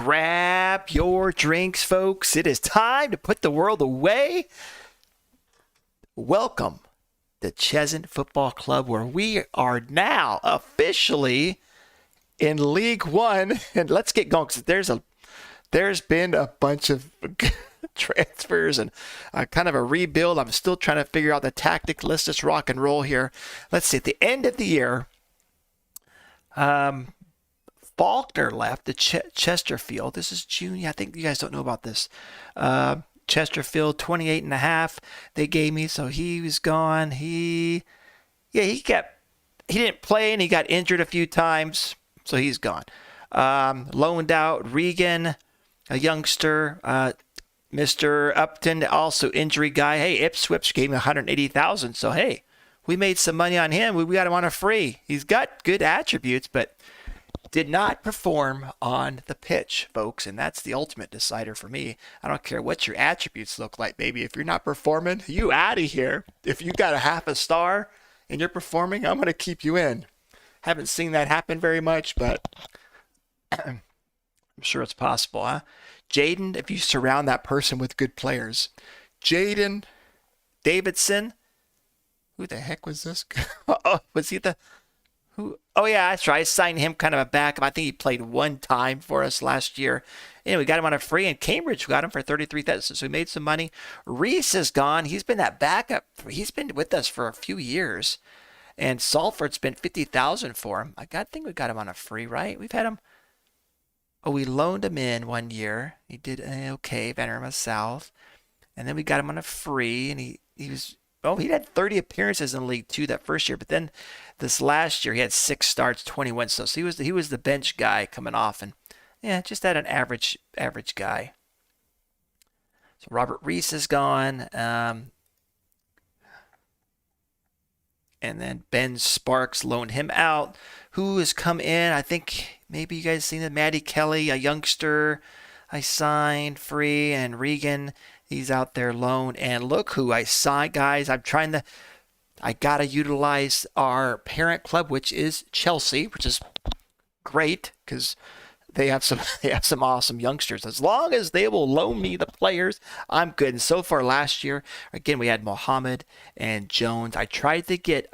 Grab your drinks, folks. It is time to put the world away. Welcome to CHESHUNT Football Club, where we are now officially in League One. And let's get going, because there's been a bunch of transfers and kind of a rebuild. I'm still trying to figure out the tactic. Let's just rock and roll here. Let's see. At the end of the year, Faulkner left the Chesterfield. This is June. I think you guys don't know about this. Chesterfield, 28.5 they gave me, so he was gone. He didn't play, and he got injured a few times, so he's gone. Loaned out Regan, a youngster. Mr. Upton, also injury guy. Hey, Ipswich gave me $180,000, so hey, we made some money on him. We got him on a free. He's got good attributes, but did not perform on the pitch, folks, and that's the ultimate decider for me. I don't care what your attributes look like, baby. If you're not performing, you out of here. If you got a half a star and you're performing, I'm going to keep you in. Haven't seen that happen very much, but I'm sure it's possible, huh? Jaden, if you surround that person with good players. Jaden Davidson. Who the heck was this? Was he the... Who? Oh, yeah, that's right. I signed him kind of a backup. I think he played one time for us last year. Anyway, we got him on a free, and Cambridge got him for $33,000, so we made some money. Reese is gone. He's been that backup. He's been with us for a few years, and Salford spent $50,000 for him. I think we got him on a free, right? We've had him. Oh, we loaned him in one year. He did okay, Vanderma South, and then we got him on a free, and he was. Oh, he had 30 appearances in League Two that first year, but then this last year he had 6 starts, 21. So he was the bench guy coming off, and yeah, just had an average guy. So Robert Reese is gone, and then Ben Sparks loaned him out. Who has come in? I think maybe you guys seen it. Maddie Kelly, a youngster, I signed free, and Regan. He's out there loaned. And look who I signed, guys. I got to utilize our parent club, which is Chelsea, which is great because they have some awesome youngsters. As long as they will loan me the players, I'm good. And so far last year, again, we had Mohammed and Jones. I tried to get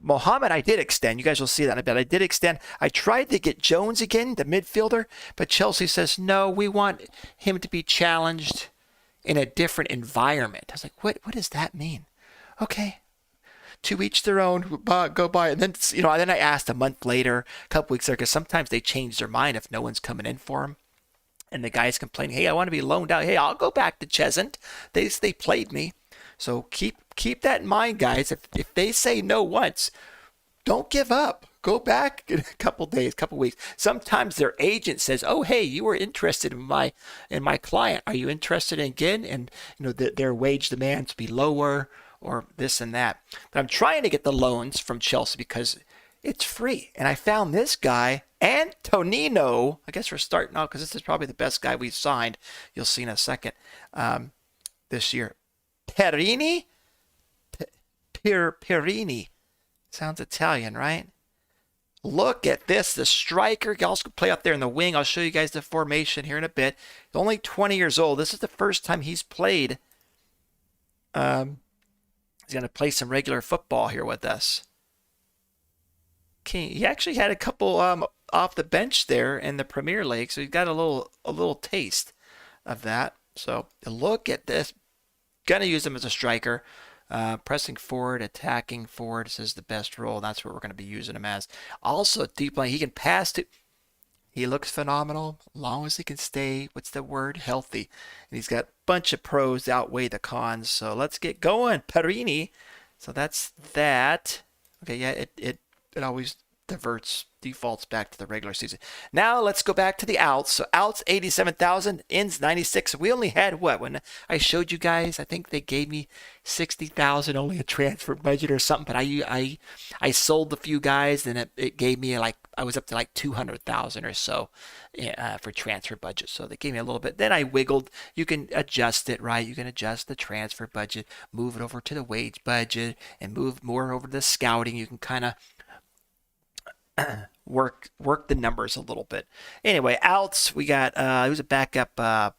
Mohammed, I did extend. You guys will see that in a bit. I did extend. I tried to get Jones again, the midfielder, but Chelsea says, no, we want him to be challenged in a different environment. I was like, what does that mean? Okay. To each their own, go by. And then, then I asked a month later, a couple weeks later, because sometimes they change their mind if no one's coming in for them. And the guy's complaining, hey, I want to be loaned out. Hey, I'll go back to Cheshunt. They played me. So keep that in mind, guys. If they say no once, don't give up. Go back in a couple days, couple weeks. Sometimes their agent says, "Oh, hey, you were interested in my client. Are you interested in again?" And their wage demands be lower or this and that. But I'm trying to get the loans from Chelsea because it's free. And I found this guy, Antonino. I guess we're starting out because this is probably the best guy we've signed. You'll see in a second. This year. Perini? Perini. Sounds Italian, right? Look at this. The striker. He also can play up there in the wing. I'll show you guys the formation here in a bit. He's only 20 years old. This is the first time he's played. He's going to play some regular football here with us. Okay, he actually had a couple off the bench there in the Premier League, so he's got a little taste of that. So look at this. Going to use him as a striker. Pressing forward, attacking forward is the best role. That's what we're going to be using him as. Also, deep line, he can pass to... He looks phenomenal as long as he can stay, healthy. And he's got a bunch of pros that outweigh the cons. So let's get going. Perini. So that's that. Okay, yeah, it always defaults back to the regular season. Now let's go back to the outs. So outs 87,000, ins 96. We only had when I showed you guys, I think they gave me 60,000 only a transfer budget or something, but I sold a few guys and it gave me I was up to 200,000 or so for transfer budget. So they gave me a little bit. Then I wiggled. You can adjust it, right? You can adjust the transfer budget, move it over to the wage budget, and move more over to the scouting. You can kind of work the numbers a little bit. Anyway, outs, we got he was a backup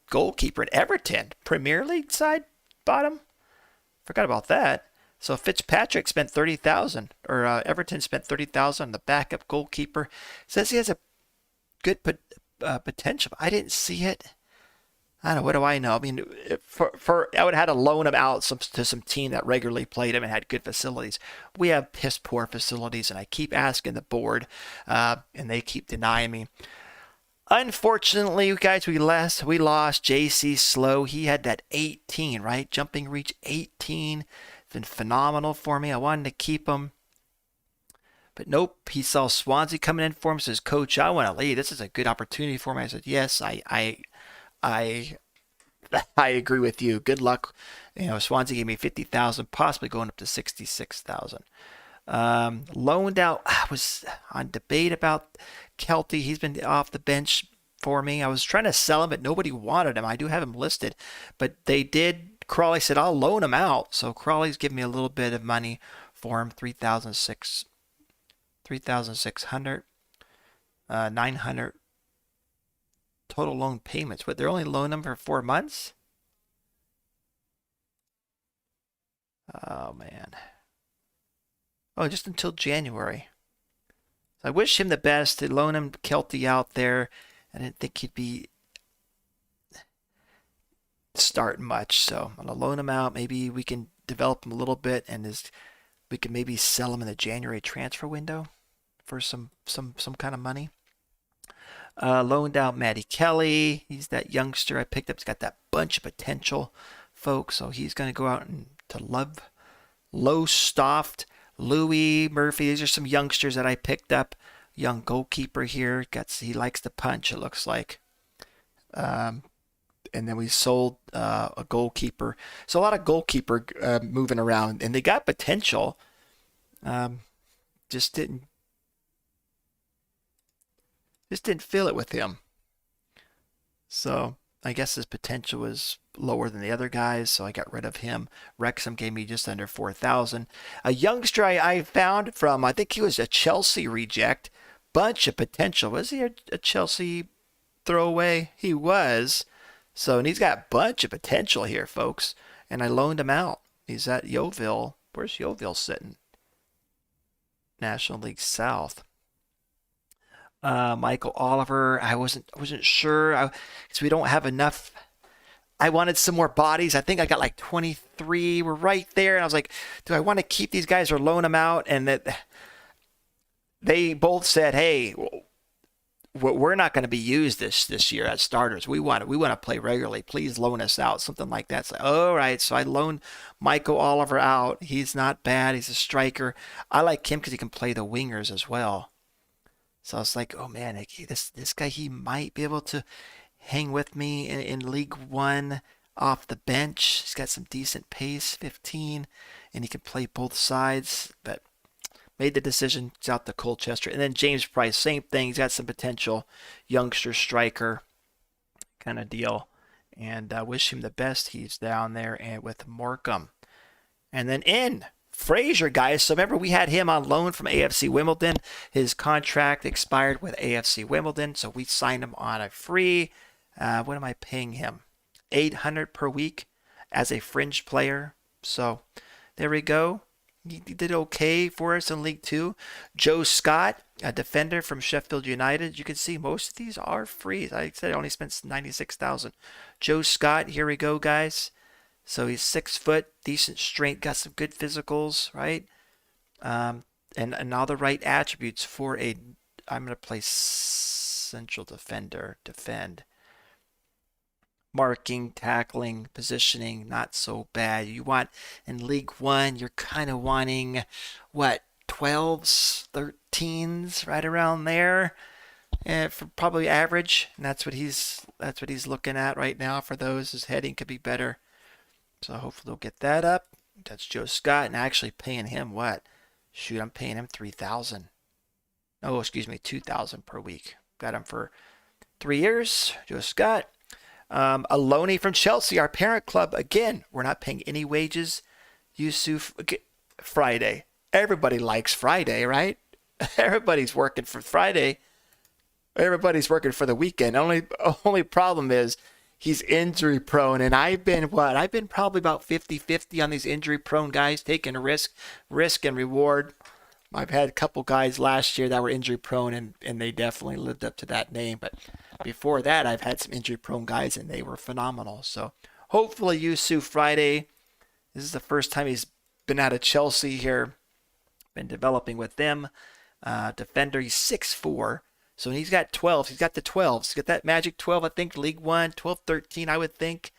goalkeeper at Everton, Premier League side bottom. Forgot about that. So Fitzpatrick spent 30,000, or Everton spent 30,000 on the backup goalkeeper. Says he has a good potential. I didn't see it. I don't know. What do I know? I mean, for I would have had to loan him out to some team that regularly played him and had good facilities. We have piss poor facilities, and I keep asking the board, and they keep denying me. Unfortunately, guys, we lost JC Slow. He had that 18, right? Jumping reach 18. It's been phenomenal for me. I wanted to keep him. But nope, he saw Swansea coming in for him. Says, Coach, I want to leave. This is a good opportunity for me. I said, yes, I agree with you. Good luck. Swansea gave me 50,000, possibly going up to 66,000. Loaned out. I was on debate about Kelty. He's been off the bench for me. I was trying to sell him, but nobody wanted him. I do have him listed, but they did. Crawley said I'll loan him out, so Crawley's giving me a little bit of money for him. 3,600, 900 total loan payments. But they're only loaning him for 4 months. Oh man. Oh, just until January. I wish him the best. To loan him Kelty out there. I didn't think he'd be starting much, so I'm gonna loan him out. Maybe we can develop him a little bit, and we can maybe sell him in the January transfer window for some kind of money. Loaned out Matty Kelly. He's that youngster I picked up. He's got that bunch of potential, folks. So he's gonna go out and to Lowestoft. Louis Murphy. These are some youngsters that I picked up. Young goalkeeper here. He likes to punch, it looks like. And then we sold a goalkeeper. So a lot of goalkeeper moving around, and they got potential. Just didn't feel it with him. So I guess his potential was lower than the other guys, so I got rid of him. Wrexham gave me just under 4,000. A youngster I found from, I think he was a Chelsea reject. Bunch of potential. Was he a Chelsea throwaway? He was. So, and he's got a bunch of potential here, folks. And I loaned him out. He's at Yeovil. Where's Yeovil sitting? National League South. Michael Oliver. I wasn't sure because we don't have enough. I wanted some more bodies. I think I got like 23. We're right there, and I was like, do I want to keep these guys or loan them out? And that they both said, hey, we're not going to be used this year as starters. We want to play regularly. Please loan us out, something like that. So, all right. So I loaned Michael Oliver out. He's not bad. He's a striker. I like him because he can play the wingers as well. So I was like, oh man, this guy, he might be able to hang with me in League One off the bench. He's got some decent pace, 15, and he can play both sides. But made the decision. It's out to Colchester. And then James Price, same thing. He's got some potential, youngster striker kind of deal. And I wish him the best. He's down there and with Morecambe. And then in Fraser, guys. So remember, we had him on loan from AFC Wimbledon. His contract expired with AFC Wimbledon, so we signed him on a free. What am I paying him? $800 per week as a fringe player. So there we go. He did okay for us in League Two. Joe Scott, a defender from Sheffield United. You can see most of these are free. I said I only spent $96,000. Joe Scott, here we go, guys. So he's 6 foot, decent strength, got some good physicals, right? And all the right attributes for I'm going to play central defender, defend. Marking, tackling, positioning, not so bad. You want, in League One, you're kind of wanting, 12s, 13s, right around there. For probably average. And that's what he's looking at right now for those. His heading could be better. So hopefully they'll get that up. That's Joe Scott, and actually paying him what? Shoot, I'm paying him $3,000. Oh, excuse me, $2,000 per week. Got him for 3 years. Joe Scott, a loanee from Chelsea, our parent club. Again, we're not paying any wages. Yusuf Friday. Everybody likes Friday, right? Everybody's working for Friday. Everybody's working for the weekend. Only problem is he's injury prone, and I've been what? I've been probably about 50-50 on these injury prone guys, taking a risk and reward. I've had a couple guys last year that were injury prone, and they definitely lived up to that name. But before that, I've had some injury prone guys, and they were phenomenal. So hopefully, Yusu Friday. This is the first time he's been out of Chelsea here. Been developing with them. Defender, he's 6'4". So he's got 12. He's got the 12s. He's got that magic 12, I think, League One, 12, 13, I would think,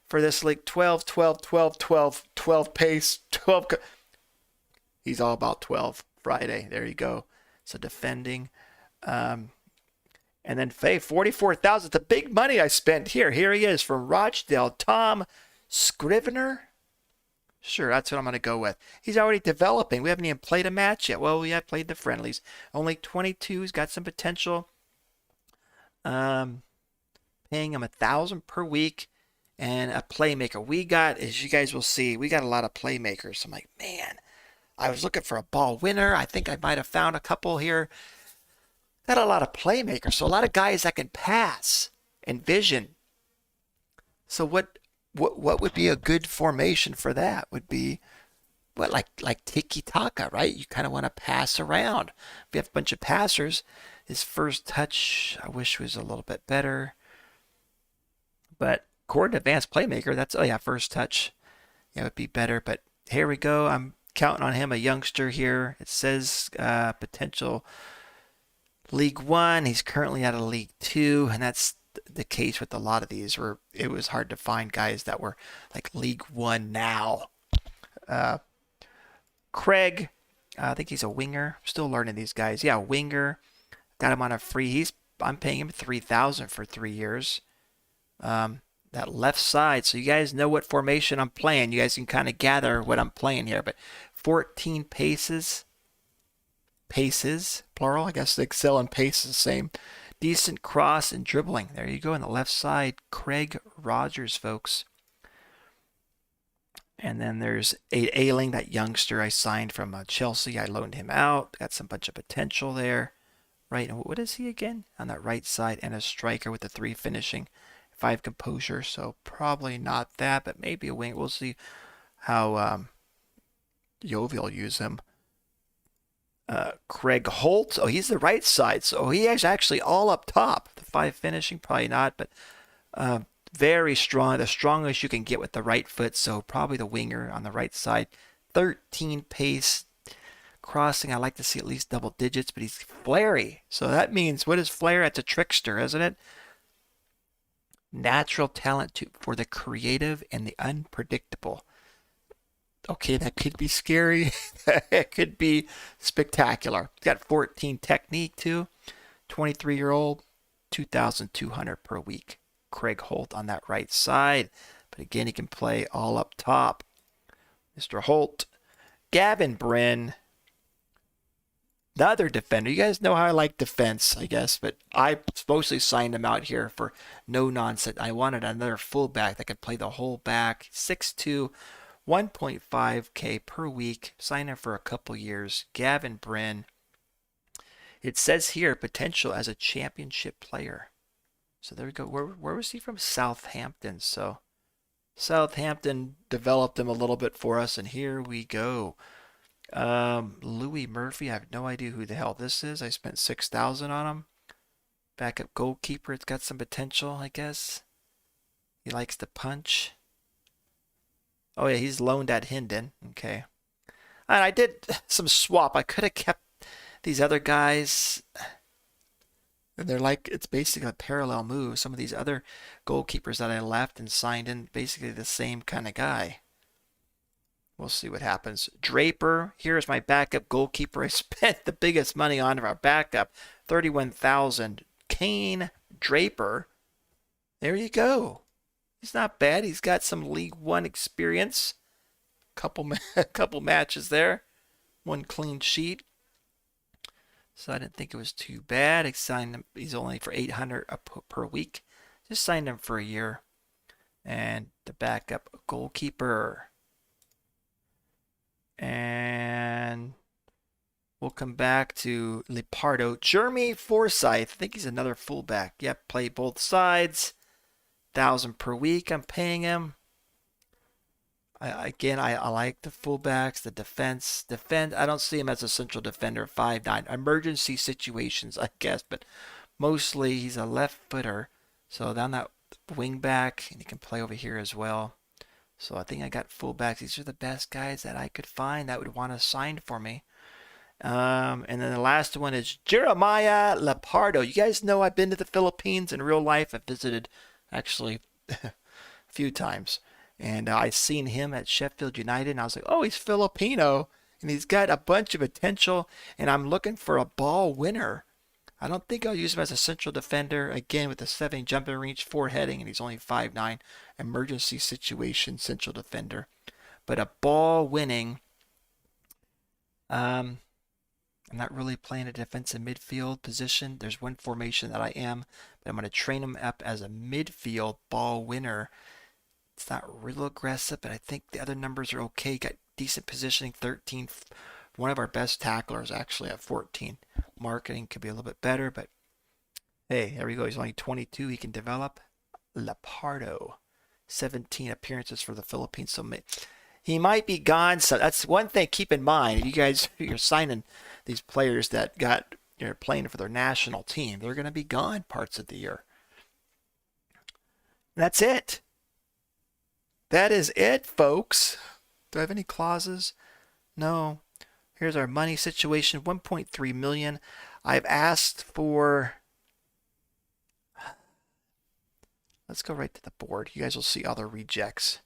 for this league. 12, 12, 12, 12, 12 pace, 12. He's all about 12 Friday. There you go. So defending. And then Faye, 44,000. It's the big money I spent here. Here he is from Rochdale. Tom Scrivener. Sure, that's what I'm going to go with. He's already developing. We haven't even played a match yet. Well, we have played the friendlies. Only 22. He's got some potential. Paying him $1,000 per week and a playmaker. We got, as you guys will see, we got a lot of playmakers. I'm like, man, I was looking for a ball winner. I think I might have found a couple here. Got a lot of playmakers. So a lot of guys that can pass and vision. So what would be a good formation for that? Would be what, like tiki taka, right? You kind of want to pass around. If you have a bunch of passers, his first touch I wish was a little bit better. But court advanced playmaker, that's first touch. Yeah, would be better. But here we go. I'm counting on him, a youngster here. It says potential League One. He's currently out of League Two, and that's the case with a lot of these, where it was hard to find guys that were like League One now. Craig, I think he's a winger. Still learning these guys. Yeah, winger. Got him on a free. I'm paying him $3,000 for 3 years. That left side. So you guys know what formation I'm playing. You guys can kind of gather what I'm playing here. But 14 paces, plural. I guess the excel and pace is the same. Decent cross and dribbling. There you go on the left side. Craig Rogers, folks. And then there's Ailing, that youngster I signed from Chelsea. I loaned him out. Got some bunch of potential there. Right, and what is he again? On that right side, and a striker with the 3 finishing. 5 composure, so probably not that, but maybe a wing. We'll see how Yovi will use him. Craig Holt. Oh, he's the right side. So he is actually all up top. The 5 finishing, probably not, but very strong. The strongest you can get with the right foot. So probably the winger on the right side. 13 pace. Crossing, I like to see at least double digits, but he's flary. So that means, what is flair? That's a trickster, isn't it? Natural talent for the creative and the unpredictable. Okay, that could be scary. It could be spectacular. He's got 14 technique too. 23-year-old, 2,200 per week. Craig Holt on that right side. But again, he can play all up top. Mr. Holt. Gavin Bryn. The other defender. You guys know how I like defense, I guess, but I mostly signed him out here for no nonsense. I wanted another fullback that could play the whole back. 6'2", 1.5K per week. Sign him for a couple years. Gavin Bryn. It says here potential as a championship player. So there we go. Where was he from? Southampton. So Southampton developed him a little bit for us, and here we go. Louis Murphy, I have no idea who the hell this is. I spent $6,000 on him. Backup goalkeeper, it's got some potential, I guess. He likes to punch. Oh yeah, he's loaned at Hendon. Okay. And I did some swap. I could have kept these other guys. And they're like, it's basically a parallel move. Some of these other goalkeepers that I left and signed in, basically the same kind of guy. We'll see what happens. Draper, here's my backup goalkeeper. I spent the biggest money on our backup, $31,000. Kane Draper. There you go. He's not bad. He's got some League One experience. Couple matches there. 1 clean sheet. So I didn't think it was too bad. I signed him. He's only for $800 per week. Just signed him for a year. And the backup goalkeeper. And We'll come back to Lepardo. Jeremy Forsyth. I think he's another fullback. Yep, play both sides. 1,000 per week. I'm paying him. I like the fullbacks, the defense. I don't see him as a central defender, 5'9". Emergency situations, I guess, but mostly he's a left footer. So down that wing back, and he can play over here as well. So I think I got fullbacks. These are the best guys that I could find that would want to sign for me. And then the last one is Jeremiah Lepardo. You guys know I've been to the Philippines in real life. I've visited actually a few times. And I seen him at Sheffield United, and I was like, oh, he's Filipino, and he's got a bunch of potential, and I'm looking for a ball winner. I don't think I'll use him as a central defender, again, with the 7 jumping reach, 4 heading, and he's only 5'9", emergency situation central defender. But a ball winning, I'm not really playing a defensive midfield position. There's one formation that I am, but I'm going to train him up as a midfield ball winner. It's not real aggressive, but I think the other numbers are okay. Got decent positioning, 13. One of our best tacklers actually at 14. Marketing could be a little bit better, but hey, there we go. He's only 22. He can develop. Lepardo, 17 appearances for the Philippines. So he might be gone. So that's one thing. Keep in mind, you guys, you're signing these players that got playing for their national team. They're going to be gone parts of the year. And that's it. That is it, folks. Do I have any clauses? No. Here's our money situation, 1.3 million. I've asked for, let's go right to the board. You guys will see other rejects.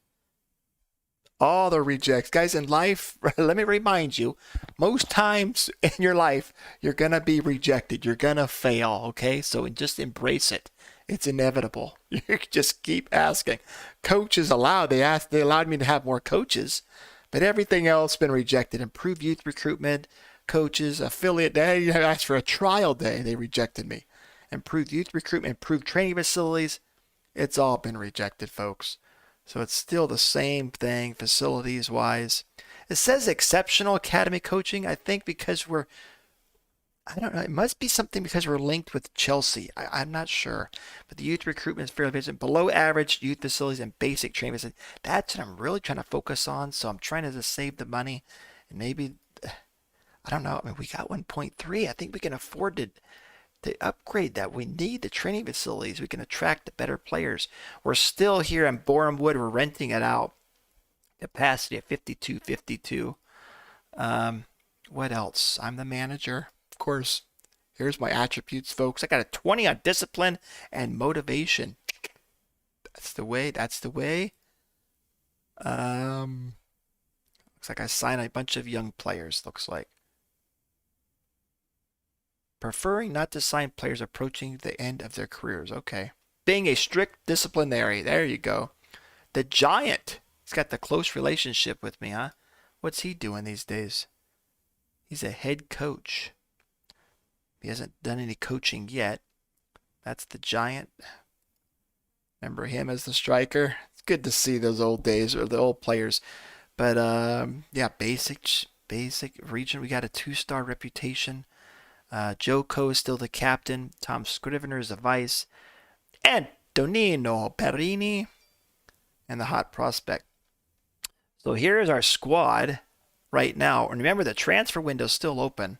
All the rejects. Guys, in life, let me remind you, most times in your life, you're going to be rejected. You're going to fail, okay? So just embrace it. It's inevitable. You just keep asking. Coaches allowed. They allowed me to have more coaches, but everything else been rejected. Improved youth recruitment, coaches, affiliate day. I asked for a trial day. They rejected me. Improved youth recruitment, improved training facilities. It's all been rejected, folks. So it's still the same thing, facilities wise. It says exceptional academy coaching. I think because I don't know. It must be something because we're linked with Chelsea. I'm not sure. But the youth recruitment is fairly busy. Below average youth facilities and basic training facilities. That's what I'm really trying to focus on. So I'm trying to just save the money. And maybe, I don't know. I mean, we got 1.3. I think we can afford to upgrade that. We need the training facilities. We can attract the better players. We're still here in Boreham Wood. We're renting it out. Capacity of 52. What else? I'm the manager. Of course, here's my attributes, folks. I got a 20 on discipline and motivation. That's the way. Looks like I signed a bunch of young players, looks like. Preferring not to sign players approaching the end of their careers. Okay. Being a strict disciplinary. There you go. The Giant. He's got the close relationship with me, huh? What's he doing these days? He's a head coach. He hasn't done any coaching yet. That's the Giant. Remember him as the striker? It's good to see those old days, or the old players. But yeah, basic region. We got a 2-star reputation. Joe Coe is still the captain. Tom Scrivener is the vice. Antonino Perini and the hot prospect. So here is our squad right now. And remember, the transfer window is still open.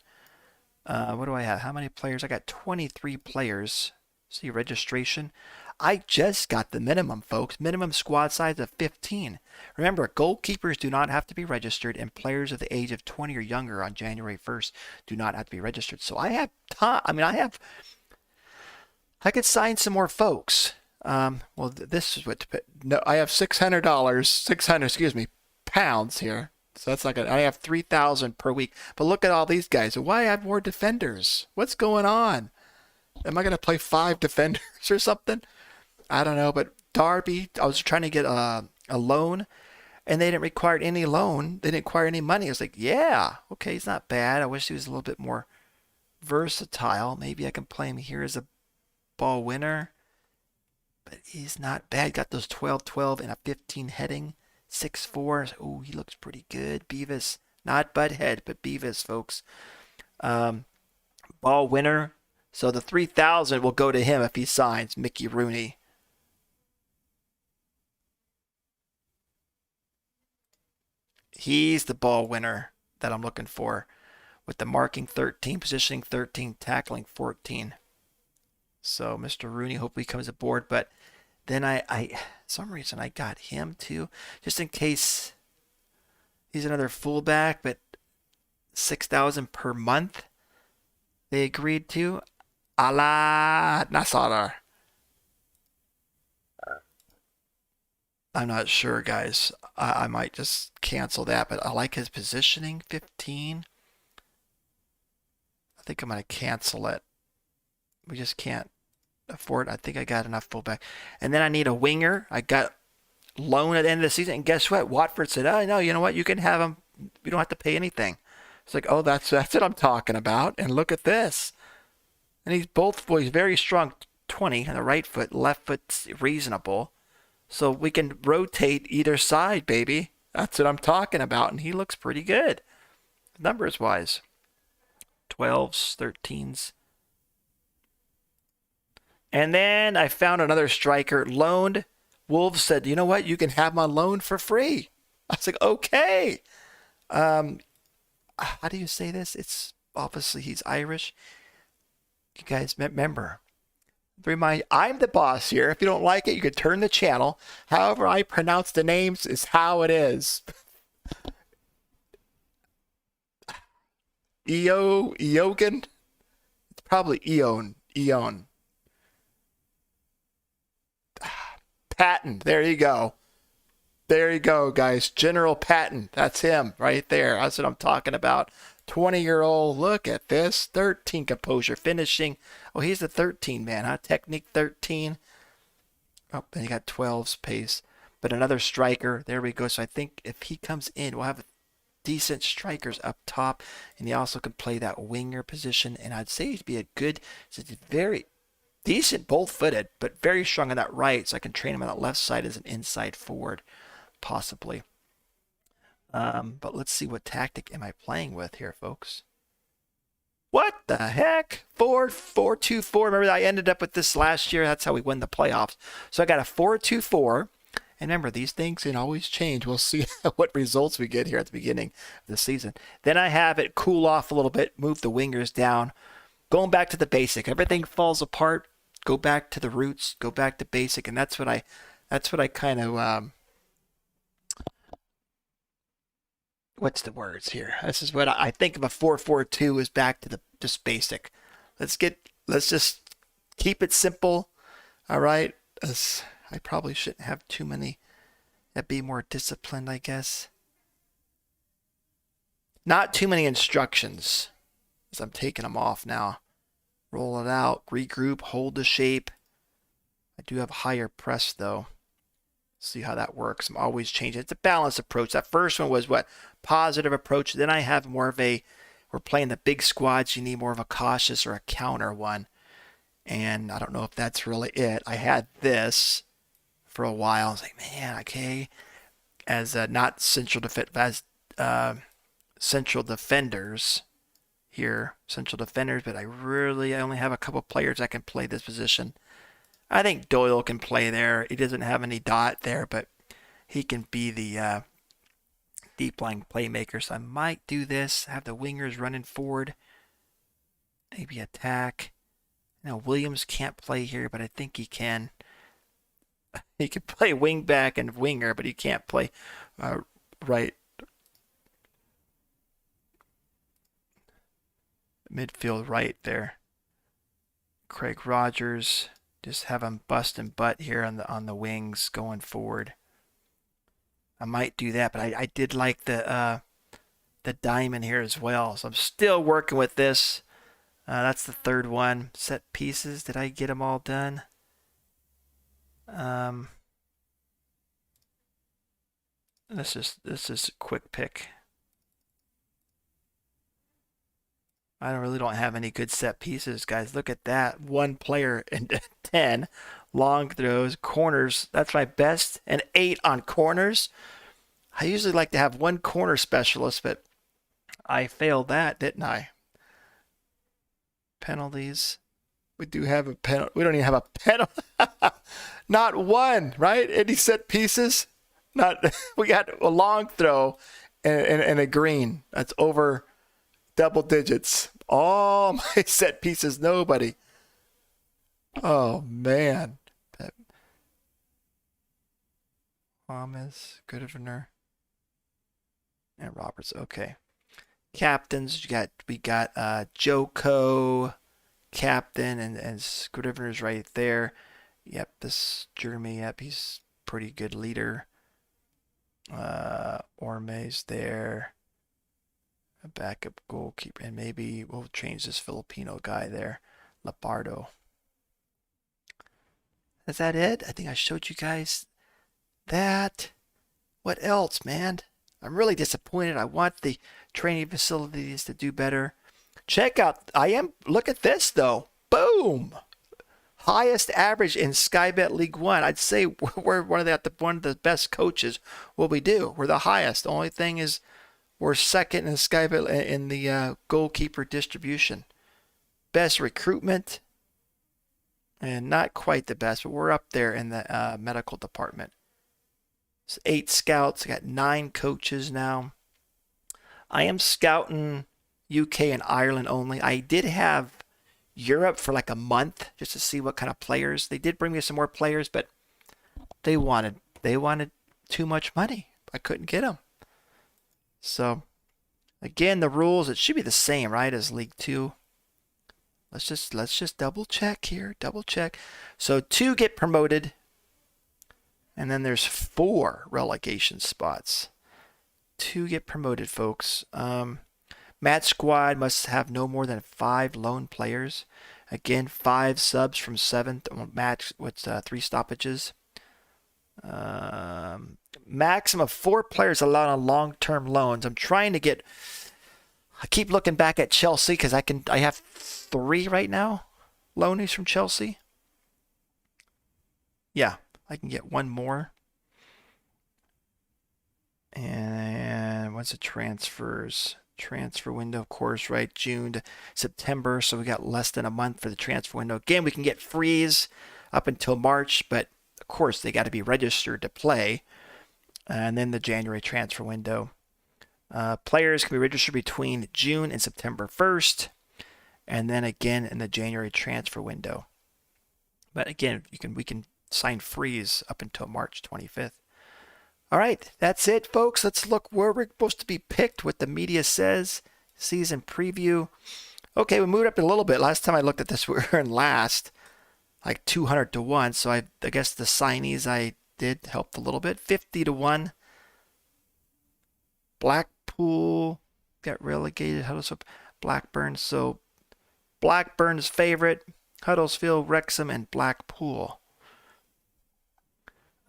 What do I have? How many players? I got 23 players. See, registration. I just got the minimum, folks. Minimum squad size of 15. Remember, goalkeepers do not have to be registered, and players of the age of 20 or younger on January 1st do not have to be registered. So I have time. I could sign some more folks. Well, this is what no, I have $600, pounds here. So that's like I have 3,000 per week. But look at all these guys. Why add more defenders? What's going on? Am I going to play 5 defenders or something? I don't know. But Darby, I was trying to get a loan, and they didn't require any loan. They didn't require any money. I was like, yeah, okay, he's not bad. I wish he was a little bit more versatile. Maybe I can play him here as a ball winner. But he's not bad. Got those 12 and a 15 heading. 6'4". Oh, he looks pretty good. Beavis. Not Butthead, but Beavis, folks. Ball winner. So the 3,000 will go to him if he signs Mickey Rooney. He's the ball winner that I'm looking for with the marking 13, positioning 13, tackling 14. So Mr. Rooney hopefully comes aboard, but then I some reason I got him too, just in case he's another fullback, but 6,000 per month they agreed to. Ala Nassar. I'm not sure, guys. I might just cancel that, but I like his positioning 15. I think I'm going to cancel it. We just can't afford. I think I got enough fullback. And then I need a winger. I got loan at the end of the season. And guess what? Watford said, oh, no, you know what? You can have him. You don't have to pay anything. It's like, oh, that's what I'm talking about. And look at this. And he's very strong. 20 on the right foot. Left foot's reasonable. So we can rotate either side, baby. That's what I'm talking about. And he looks pretty good. Numbers wise. 12s, 13s. And then I found another striker loaned. Wolves said, you know what? You can have my loan for free. I was like, okay. How do you say this? It's obviously he's Irish. You guys remember. I'm the boss here. If you don't like it, you can turn the channel. However I pronounce the names is how it is. Eogan? It's probably Eon. Patton. There you go. There you go, guys. General Patton. That's him right there. That's what I'm talking about. 20-year-old. Look at this. 13 composure finishing. Oh, he's the 13 man, huh? Technique 13. Oh, then you got 12's pace. But another striker. There we go. So I think if he comes in, we'll have decent strikers up top. And he also can play that winger position. And I'd say he'd be a good, very decent both-footed, but very strong on that right. So I can train him on that left side as an inside forward, possibly. But let's see, what tactic am I playing with here, folks? What the heck? 4-4-2-4. Remember, I ended up with this last year. That's how we win the playoffs. So I got a 4-2-4. And remember, these things can always change. We'll see what results we get here at the beginning of the season. Then I have it cool off a little bit, move the wingers down. Going back to the basic. Everything falls apart. Go back to the roots. Go back to basic. And that's what I kind of... what's the words here? This is what I think of a 4-4-2 is back to the just basic. Let's just keep it simple. All right. I probably shouldn't have too many. That'd be more disciplined, I guess. Not too many instructions, as I'm taking them off now. Roll it out, regroup, hold the shape. I do have higher press though. See how that works. I'm always changing. It's a balanced approach. That first one was what? Positive approach. Then I have more of a, we're playing the big squads. You need more of a cautious or a counter one. And I don't know if that's really it. I had this for a while. I was like, man, okay. As not central as central defenders here. Central defenders, but I only have a couple players that can play this position. I think Doyle can play there. He doesn't have any dot there, but he can be the deep line playmaker. So I might do this. Have the wingers running forward. Maybe attack. Now Williams can't play here, but I think he can. He can play wing back and winger, but he can't play right midfield right there. Craig Rogers. Just have him busting butt here on the wings going forward. I might do that, but I did like the diamond here as well. So I'm still working with this. That's the third one. Set pieces. Did I get them all done? This is a quick pick. I really don't have any good set pieces, guys. Look at that. One player and 10 long throws, corners. That's my best. And 8 on corners. I usually like to have one corner specialist, but I failed that, didn't I? penalties. We do have a penalty. We don't even have a penalty. Not one, right? Any set pieces? Not. We got a long throw and a green. That's over double digits. All my set pieces, nobody. Oh, man. Thomas, Goodovner, and Roberts. Okay. Captains, we got Joko, captain, and Goodovner's right there. Yep, this Jeremy, yep, he's pretty good leader. Orme's there. A backup goalkeeper, and maybe we'll change this Filipino guy there, Lapardo. Is that it? I think I showed you guys that. What else, man? I'm really disappointed. I want the training facilities to do better. Check out, look at this though. Boom! Highest average in Sky Bet League One. I'd say we're one of the best coaches. What we do, we're the highest. The only thing is we're second in Sky Bet in the goalkeeper distribution. Best recruitment, and not quite the best, but we're up there in the medical department. It's 8 scouts. I got 9 coaches now. I am scouting UK and Ireland only. I did have Europe for like a month just to see what kind of players. They did bring me some more players, but they wanted too much money. I couldn't get them. So again, the rules, it should be the same, right, as League 2. Let's just double check here. Double check. So 2 get promoted. And then there's 4 relegation spots. 2 get promoted, folks. Match squad must have no more than 5 lone players. Again, 5 subs from 7 match with 3 stoppages. Maximum of 4 players allowed on long-term loans. I'm trying to get. I keep looking back at Chelsea because I have 3 right now, loanees from Chelsea. Yeah. I can get 1 more. And what's the transfers? Transfer window, of course, right? June to September. So we got less than a month for the transfer window. Again, we can get freeze up until March, but of course they got to be registered to play. And then the January transfer window. Players can be registered between June and September 1st. And then again in the January transfer window. But again, we can sign freeze up until March 25th. All right, that's it, folks. Let's look where we're supposed to be picked, what the media says. Season preview. Okay, we moved up a little bit. Last time I looked at this, we were in last, like 200 to 1. So I guess the signees I did helped a little bit. 50 to 1. Blackpool got relegated. Huddersfield, Blackburn. So Blackburn's favorite. Huddersfield, Wrexham, and Blackpool.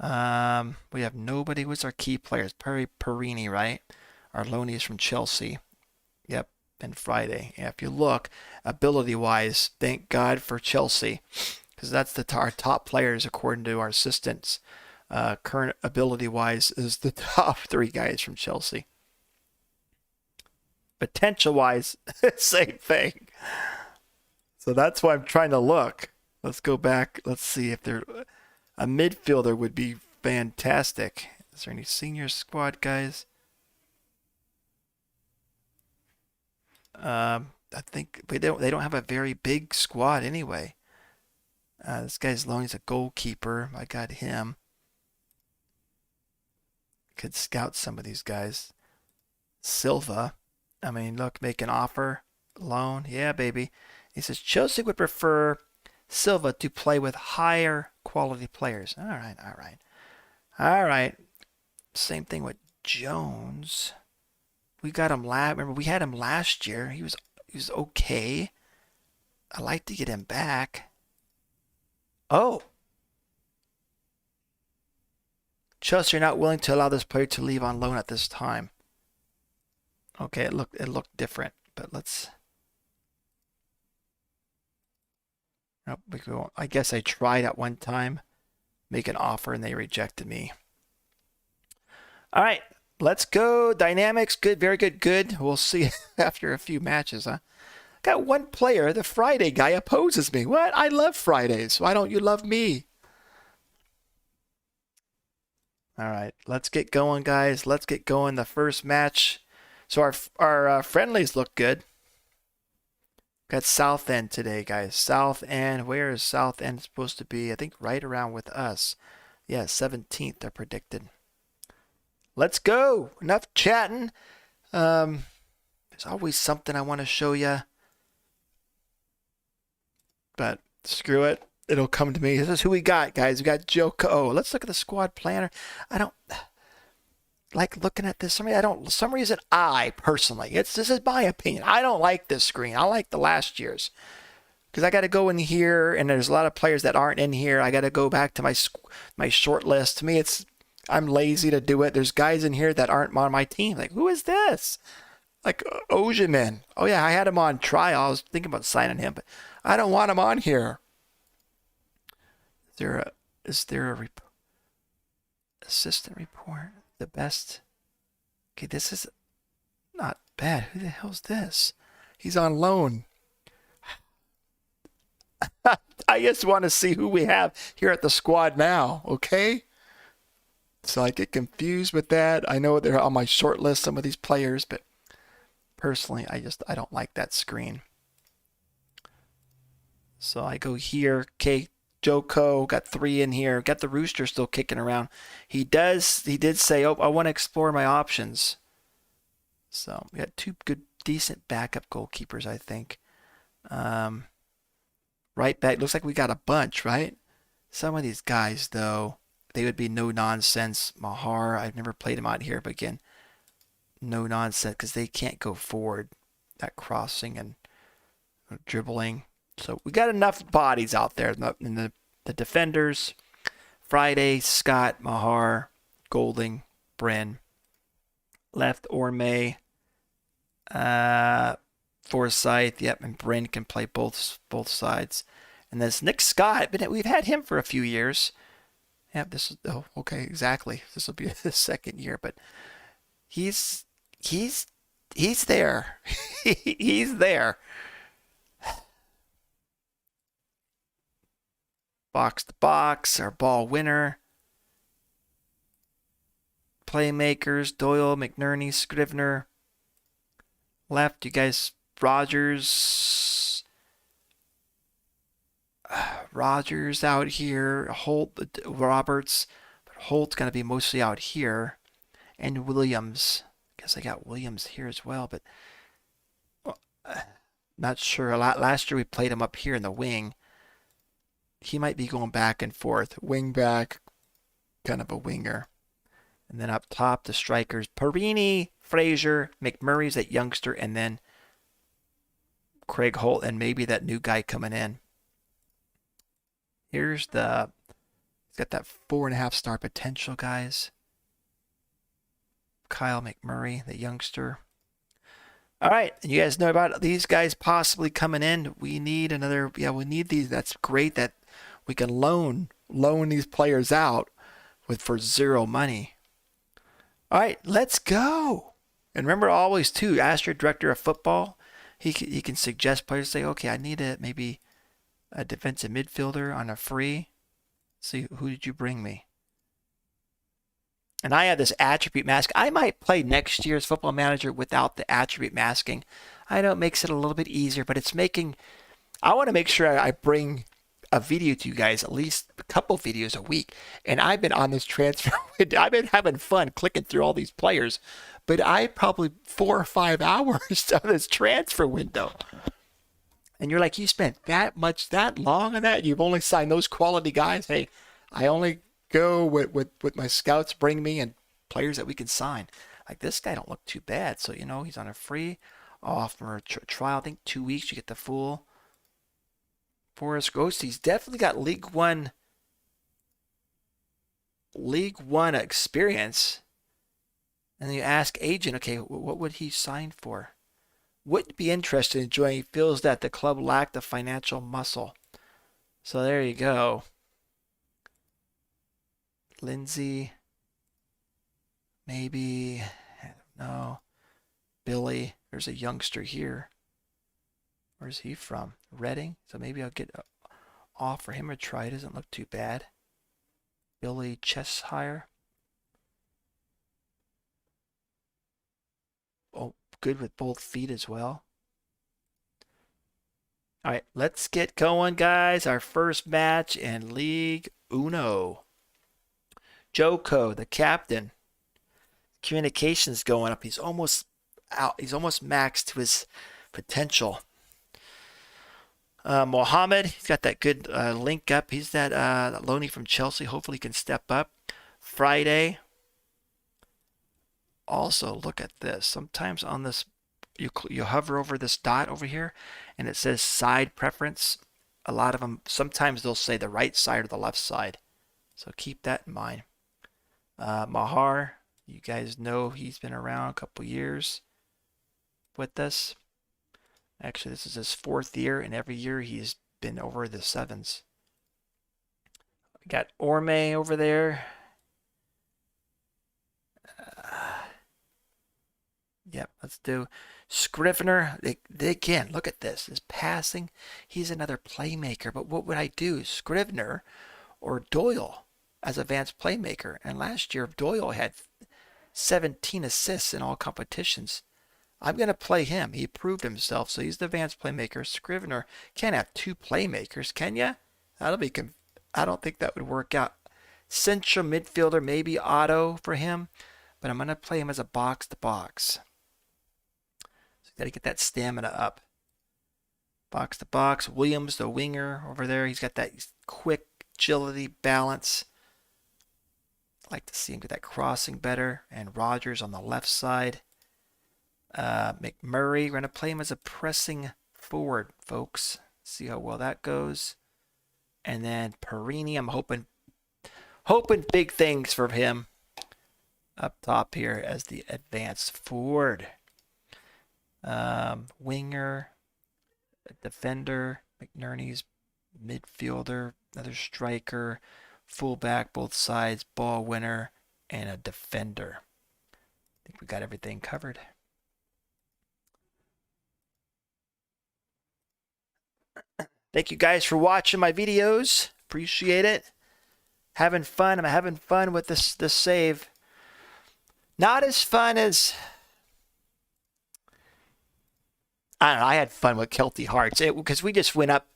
We have nobody. What's our key players? Perry Perini, right? Our loanee is from Chelsea. Yep, and Friday. Yeah, if you look, ability-wise, thank God for Chelsea, because that's our top players according to our assistants. Current ability-wise is the top 3 guys from Chelsea. Potential-wise, same thing. So that's why I'm trying to look. Let's go back. Let's see if a midfielder would be fantastic. Is there any senior squad guys? I think they don't have a very big squad anyway. This guy's loan, he's a goalkeeper. I got him. Could scout some of these guys. Silva. I mean, look, make an offer. Loan. Yeah, baby. He says Chelsea would prefer Silva to play with higher quality players. All right. Same thing with Jones. We got him remember we had him last year. He was okay. I like to get him back. Oh. Chelsea are not willing to allow this player to leave on loan at this time. Okay, it looked different, but let's. Oh, I guess I tried at one time, make an offer, and they rejected me. All right, let's go. Dynamics, good, very good, good. We'll see after a few matches, huh? got one player, the Friday guy, opposes me. What? I love Fridays. Why don't you love me? All right, let's get going, guys. Let's get going. The first match. So our friendlies look good. Got South End today, guys. South End. Where is South End supposed to be? I think right around with us. Yeah, 17th they're predicted. Let's go. Enough chatting. There's always something I want to show you. But screw it. It'll come to me. This is who we got, guys. We got Joko. Let's look at the squad planner. I don't like looking at this. Some reason I personally, this is my opinion. I don't like this screen. I like the last year's. Because I got to go in here, and there's a lot of players that aren't in here. I got to go back to my short list. To me, I'm lazy to do it. There's guys in here that aren't on my team. Like, who is this? Like Ojiman. Oh yeah, I had him on trial. I was thinking about signing him, but I don't want him on here. Is there a assistant report? The best. Okay, this is not bad. Who the hell's this? He's on loan. I just want to see who we have here at the squad now, okay? So I get confused with that. I know they're on my short list, some of these players, but personally, I don't like that screen. So I go here. Okay, Joko got 3 in here. Got the Rooster still kicking around. He did say, oh, I want to explore my options. So we got 2 good, decent backup goalkeepers, I think. Right back, looks like we got a bunch, right? Some of these guys, though, they would be no nonsense. Mahar, I've never played him out here, but again, no nonsense because they can't go forward. That crossing and dribbling. So we got enough bodies out there in the defenders. Friday, Scott, Mahar, Golding, Bryn. Left, Orme. Forsyth, yep, and Bryn can play both sides. And this Nick Scott, but we've had him for a few years. Yep, okay, exactly. This will be the second year, but he's there. He's there. Box to box, our ball winner. Playmakers, Doyle, McNerney, Scrivener. Left, you guys, Rogers out here. Holt, Roberts, but Holt's going to be mostly out here. And Williams. I guess I got Williams here as well, but not sure. Last year we played him up here in the wing. He might be going back and forth. Wing back, kind of a winger. And then up top, the strikers, Perini, Frazier, McMurray's that youngster, and then Craig Holt, and maybe that new guy coming in. He's got that 4.5-star potential, guys. Kyle McMurray, the youngster. All right, and you guys know about these guys possibly coming in. We need we need these. That's great that we can loan these players out for 0 money. All right, let's go. And remember always, too, ask your director of football. He can suggest players, say, okay, I need maybe a defensive midfielder on a free. See, who did you bring me? And I have this attribute mask. I might play next year's Football Manager without the attribute masking. I know it makes it a little bit easier, but I want to make sure I bring a video to you guys, at least a couple videos a week. And I've been on this transfer window. I've been having fun clicking through all these players, but I probably 4 or 5 hours on this transfer window. And you're like, you spent that long on that? You've only signed those quality guys? Hey, I only go with my scouts bring me and players that we can sign. Like this guy don't look too bad. So, he's on a free offer trial. I think 2 weeks you get the full. Forrest Ghost, he's definitely got League One experience. And then you ask agent, okay, what would he sign for? Wouldn't be interested in joining. He feels that the club lacked the financial muscle. So there you go. Lindsay, maybe, I don't know. Billy, there's a youngster here. Where's he from? Reading. So maybe I'll get off for him or try. It doesn't look too bad. Billy Cheshire. Oh, good with both feet as well. All right, let's get going, guys. Our first match in League Uno. Joko, the captain. Communications going up. He's almost out. He's almost maxed to his potential. Mohammed, he's got that good link up. He's that loanee from Chelsea. Hopefully he can step up. Friday. Also, look at this. Sometimes on this, you hover over this dot over here, and it says side preference. A lot of them, sometimes they'll say the right side or the left side. So keep that in mind. Mahar, you guys know he's been around a couple years with us. Actually, this is his 4th year, and every year he's been over the 7s. We got Orme over there. Yep, let's do Scrivener. They can. Look at this. His passing. He's another playmaker. But what would I do? Scrivener or Doyle as advanced playmaker? And last year, Doyle had 17 assists in all competitions. I'm going to play him. He proved himself, so he's the advanced playmaker. Scrivener can't have 2 playmakers, can ya? That'll be. I don't think that would work out. Central midfielder, maybe Otto for him, but I'm going to play him as a box-to-box. So got to get that stamina up. Box-to-box. Williams, the winger over there. He's got that quick agility, balance. I'd like to see him get that crossing better. And Rogers on the left side. McMurray, we're going to play him as a pressing forward, folks. See how well that goes. And then Perini, I'm hoping big things for him up top here as the advanced forward. Winger, defender, McNerney's midfielder, another striker, fullback, both sides, ball winner, and a defender. I think we got everything covered. Thank you guys for watching my videos. Appreciate it. Having fun. I'm having fun with this save. Not as fun as, I don't know, I had fun with Kelty Hearts because we just went up.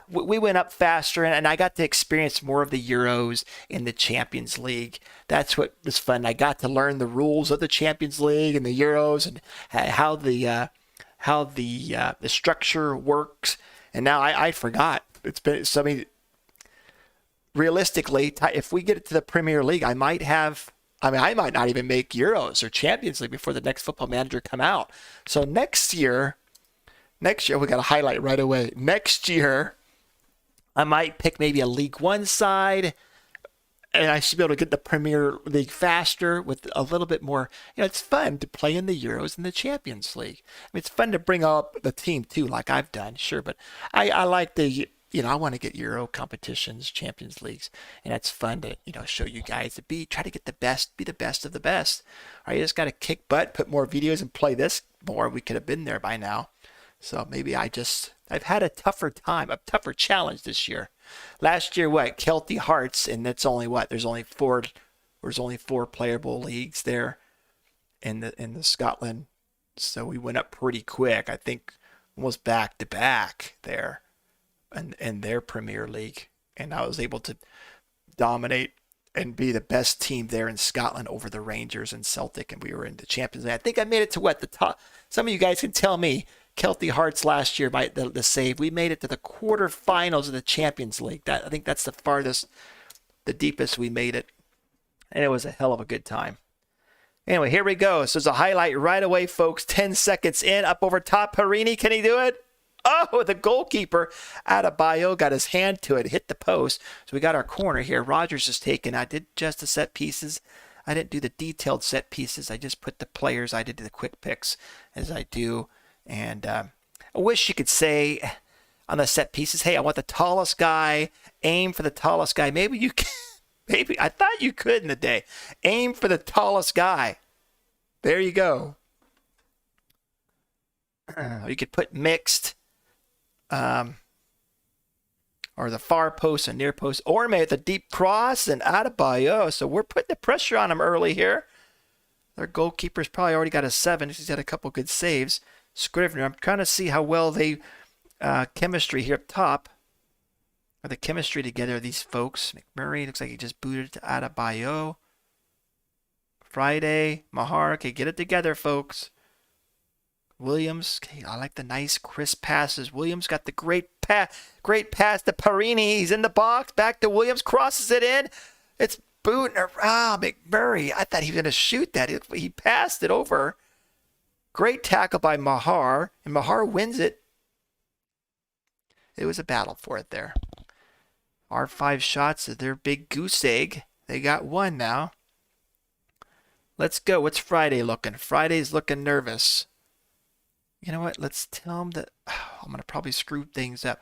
We went up faster, and I got to experience more of the Euros in the Champions League. That's what was fun. I got to learn the rules of the Champions League and the Euros and how the structure works. And now I forgot. It's been something. Realistically, if we get it to the Premier League, I might not even make Euros or Champions League before the next Football Manager come out. So next year we got to highlight right away. Next year, I might pick maybe a League One side, and I should be able to get the Premier League faster with a little bit more. It's fun to play in the Euros and the Champions League. It's fun to bring up the team too, like I've done, sure. But I like I want to get Euro competitions, Champions Leagues, and that's fun to, show you guys try to get the best, be the best of the best. All right, you just got to kick butt, put more videos, and play this more. We could have been there by now. So maybe I've had a tougher challenge this year. Last year, Kelty Hearts, and it's only there's only four playable leagues there in the Scotland. So we went up pretty quick. I think almost back to back there. And their Premier League, and I was able to dominate and be the best team there in Scotland over the Rangers and Celtic, and we were in the Champions League. I think I made it to the top. Some of you guys can tell me, Kelty Hearts last year by the save, we made it to the quarterfinals of the Champions League. I think that's the farthest, the deepest we made it, and it was a hell of a good time. Anyway, here we go. So there's a highlight right away, folks. 10 seconds in, up over top. Perini, can he do it? Oh, the goalkeeper Adebayo got his hand to it, hit the post. So we got our corner here. Rogers is taken. I did just the set pieces. I didn't do the detailed set pieces. I just put the players. I did the quick picks as I do. And I wish you could say on the set pieces, hey, I want the tallest guy. Aim for the tallest guy. Maybe you can. Maybe I thought you could in the day. Aim for the tallest guy. There you go. You could put mixed. or the far post and near post. Orme at the deep cross and Adebayo. So we're putting the pressure on him early here. Their goalkeeper's probably already got a 7. He's had a couple good saves. Scrivener, I'm trying to see how well they chemistry here up top. Or the chemistry together, these folks. McMurray looks like he just booted to Adebayo. Friday, Mahar. Okay, get it together, folks. Williams, okay, I like the nice crisp passes. Williams got the great pass to Parini. He's in the box. Back to Williams, crosses it in. It's booting around. McMurray, I thought he was going to shoot that. He passed it over. Great tackle by Mahar, and Mahar wins it. It was a battle for it there. Our 5 shots of their big goose egg. They got 1 now. Let's go. What's Friday looking? Friday's looking nervous. You know what? Let's tell him that I'm going to probably screw things up.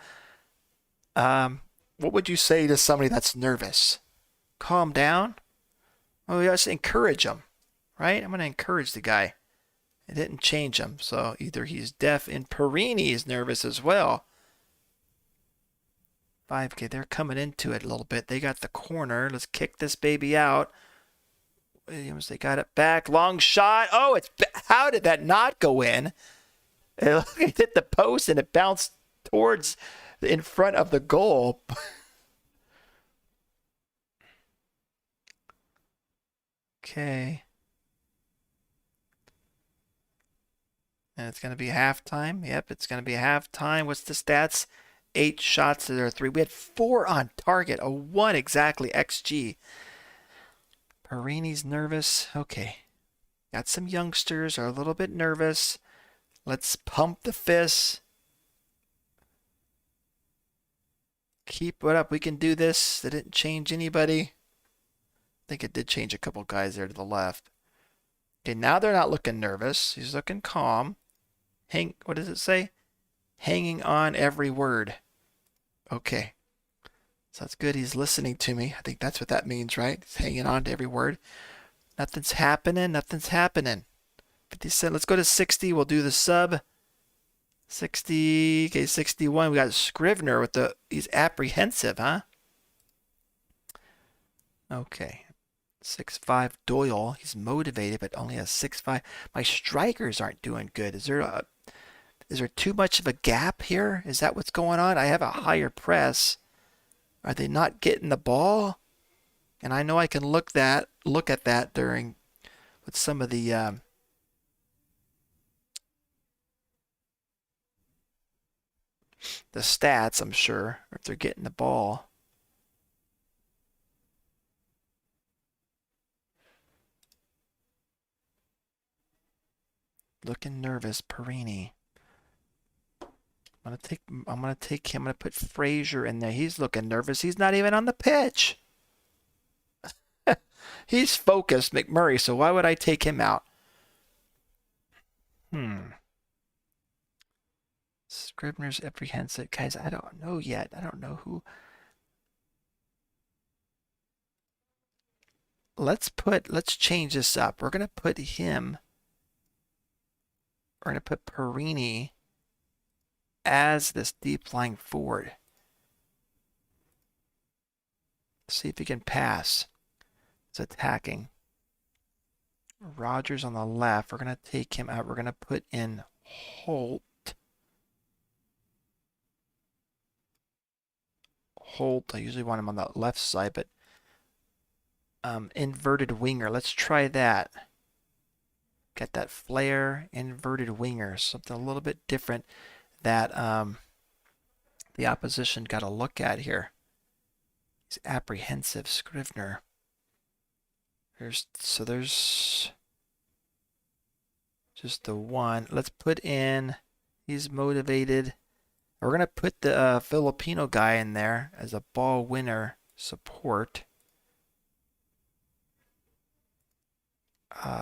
What would you say to somebody that's nervous? Calm down? Well, just encourage him, right? I'm going to encourage the guy. It didn't change him. So either he's deaf and Perini is nervous as well. 5K, they're coming into it a little bit. They got the corner. Let's kick this baby out. Williams, they got it back. Long shot. Oh, how did that not go in? It hit the post and it bounced towards in front of the goal. Okay. And it's going to be halftime. Yep, it's going to be halftime. What's the stats? 8 shots to their 3. We had 4 on target. A 1 exactly XG. Perini's nervous. Okay. Got some youngsters are a little bit nervous. Let's pump the fists. Keep it up. We can do this. That didn't change anybody. I think it did change a couple guys there to the left. Okay, now they're not looking nervous. He's looking calm. What does it say? Hanging on every word. Okay. So that's good. He's listening to me. I think that's what that means, right? He's hanging on to every word. Nothing's happening. Nothing's happening. 50 cents. Let's go to 60. We'll do the sub. 60. Okay, 61. We got Scrivener with he's apprehensive, huh? Okay. 6'5" Doyle. He's motivated, but only a 6'5". My strikers aren't doing good. Is there too much of a gap here? Is that what's going on? I have a higher press. Are they not getting the ball? And I know I can look at that during with some of the stats, I'm sure, if they're getting the ball. Looking nervous, Perini. I'm gonna take him. I'm gonna put Frazier in there. He's looking nervous. He's not even on the pitch. He's focused, McMurray, so why would I take him out? Scrivener's apprehensive. Guys, I don't know yet. I don't know who. Let's change this up. We're gonna put him. We're gonna put Perini as this deep lying forward. See if he can pass. It's attacking. Rogers on the left. We're going to take him out. We're going to put in Holt. I usually want him on the left side, but inverted winger. Let's try that. Get that flare, inverted winger. Something a little bit different that the opposition got to look at here. He's apprehensive, Scrivener. There's just the one. Let's put in, he's motivated. We're going to put the Filipino guy in there as a ball winner support.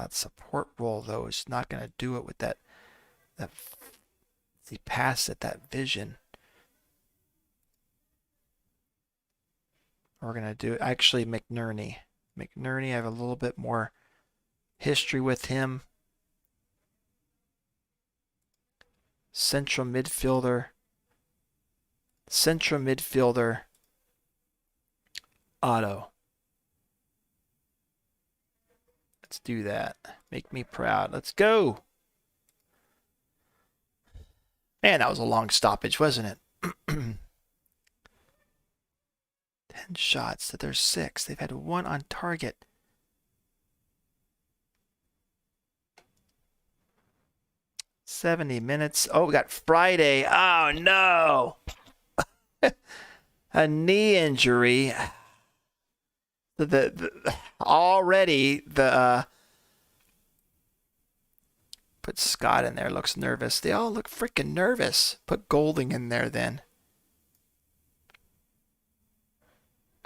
Support role, though, is not going to do it with that he passed at that vision. We're going to do actually McNerney. I have a little bit more history with him. Central midfielder. Central midfielder, Otto. Let's do that. Make me proud. Let's go. Man, that was a long stoppage, wasn't it? 10 shots to their 6. They've had 1 on target. $70. Oh, we got Friday. Oh, no. A knee injury. Already the put Scott in there. Looks nervous. They all look freaking nervous. Put Golding in there then.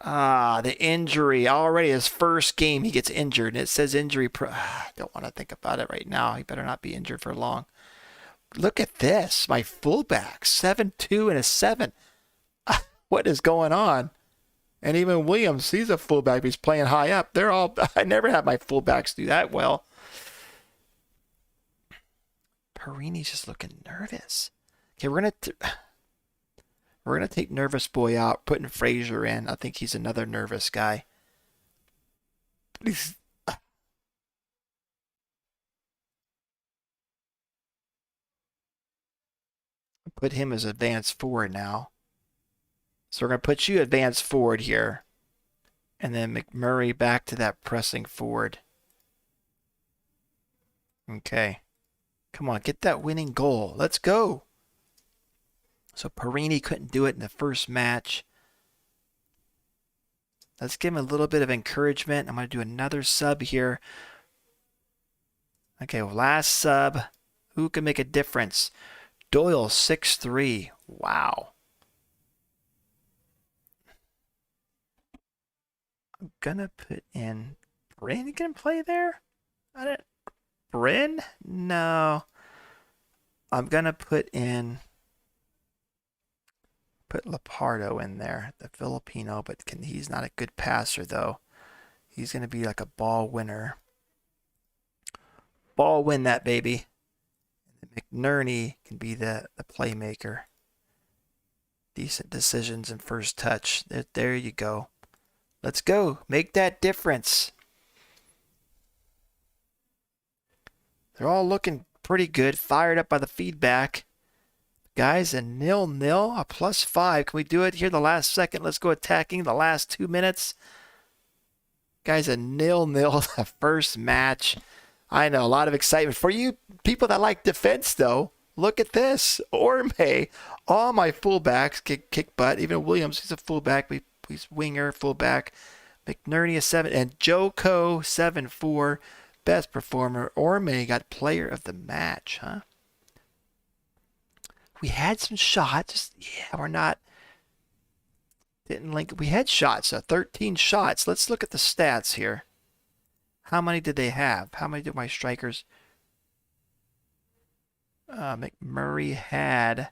The injury. Already his first game he gets injured. And it says injury. Don't want to think about it right now. He better not be injured for long. Look at this. My fullback. 7-2 and a 7. What is going on? And even Williams, he's a fullback. He's playing high up. They're all. I never have my fullbacks do that well. Perini's just looking nervous. Okay, we're gonna take nervous boy out, putting Frazier in. I think he's another nervous guy. Please. Put him as advanced forward now. So we're gonna put you advanced forward here, and then McMurray back to that pressing forward. Okay. Come on, get that winning goal. Let's go. So Perini couldn't do it in the first match. Let's give him a little bit of encouragement. I'm going to do another sub here. Okay, well, last sub. Who can make a difference? Doyle, 6'3". Wow. I'm going to put in... Bryn can play there? Bryn? No. I'm going to put Lepardo in there, the Filipino, but he's not a good passer, though. He's going to be like a ball winner. Ball win that, baby. McNerney can be the playmaker. Decent decisions and first touch. There you go. Let's go. Make that difference. They're all looking pretty good. Fired up by the feedback. Guys, a 0-0, a +5. Can we do it here the last second? Let's go attacking the last 2 minutes. Guys, a 0-0 the first match. I know, a lot of excitement. For you people that like defense, though, look at this. Orme, all my fullbacks kick butt. Even Williams, he's a fullback. He's winger, fullback. McNerney, a 7. And Joko, 7-4. Best performer. Orme got player of the match, huh? We had some shots. Yeah, we're not. Didn't link. We had shots. 13 shots. Let's look at the stats here. How many did they have? How many did my strikers? McMurray had.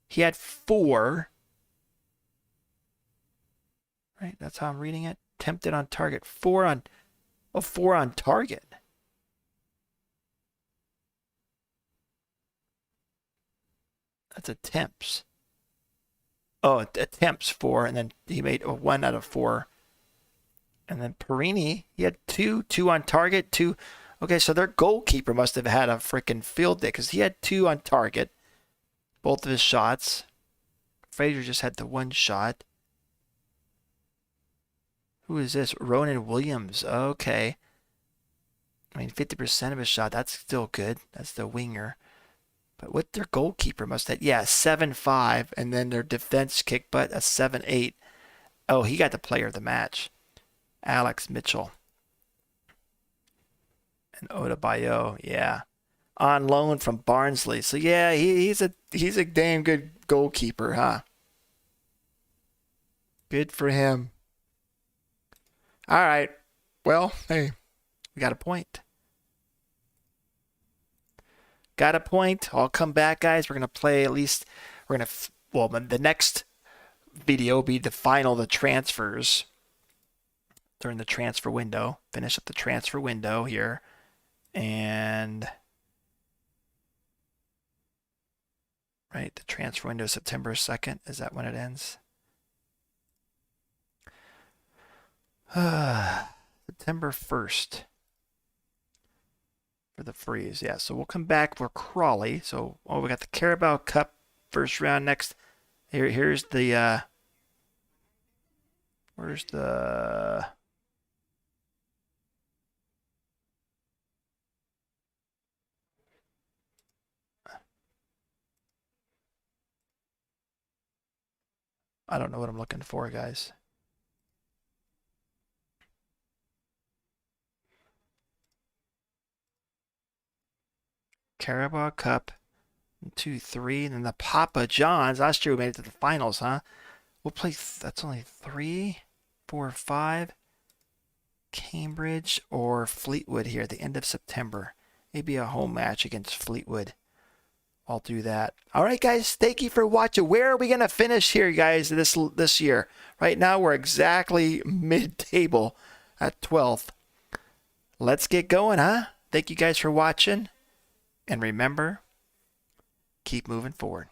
He had 4. Right. That's how I'm reading it. Tempted on target. 4 on. Oh, 4 on target. That's attempts. Oh, attempts 4, and then he made a 1 out of 4. And then Perini, he had 2 on target, 2. Okay, so their goalkeeper must have had a freaking field day because he had 2 on target, both of his shots. Frazier just had the 1 shot. Who is this? Ronan Williams. Okay. I mean, 50% of his shot, that's still good. That's the winger. But what their goalkeeper must have, 7-5, and then their defense kick butt, a 7-8. Oh, he got the player of the match. Alex Mitchell. And Oda Bayo, yeah. On loan from Barnsley. So yeah, he's a damn good goalkeeper, huh? Good for him. All right. Well, hey, we got a point. Got a point. I'll come back, guys. We're going to play at least, the next video will be the transfers during the transfer window. Finish up the transfer window here. And right? The transfer window is September 2nd. Is that when it ends? September 1st for the freeze. Yeah, so we'll come back for Crawley. So, we got the Carabao Cup first round next. Here's the where's the I don't know what I'm looking for, guys. Carabao Cup 2-3, and then the Papa John's. Last year we made it to the finals, huh? We'll play. That's only 3, 4, 5. Cambridge or Fleetwood here at the end of September. Maybe a home match against Fleetwood. I'll do that. All right, guys. Thank you for watching. Where are we gonna finish here, guys? This year. Right now we're exactly mid-table at 12th. Let's get going, huh? Thank you guys for watching. And remember, keep moving forward.